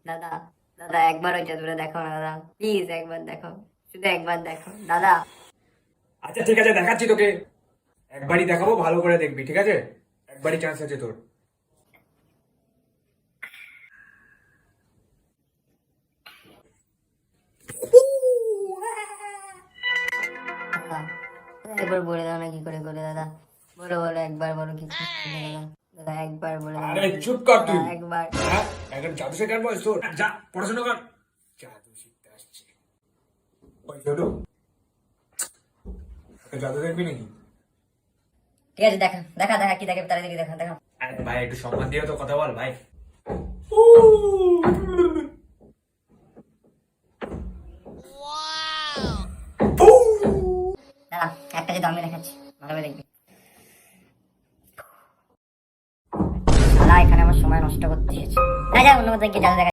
দাদা দাদা একবার ওই জাদুটা দেখো না দাদা, প্লিজ একবার দেখো, শুধু একবার দেখো দাদা। আচ্ছা ঠিক আছে, দেখাচ্ছি তোকে। একবারই দেখাবো, ভালো করে দেখবি, ঠিক আছে? একবারই চান্স আছে তোর। দাদা একবার বলে দাও না কি করে করে দাদা, বলো বলো একবার বলো কি করে করে দাদা, দাদা একবার বলে দাও। আরে চুপ কর তুই। দাদা, একবার। হ্যাঁ, এখন জাদু শেখার বয়স তোর? যা পড়াশোনা কর। জাদু শিখতে আসছে ওই ছোটু, তোকে জাদু দেখবি নাকি? ঠিক আছে দেখা দেখা দেখা কি দেখে তাড়াতাড়ি দেখা দেখা। আরে ভাই একটু সম্মান দিয়ে তো কথা বল ভাই। দাদা একটা যদি আমি দেখাচ্ছি ভালো করে দেখবি। দাদা এখানে আমার সময় নষ্ট করতে এসেছে, না যা অন্য কোথাও গিয়ে জাদু দেখা।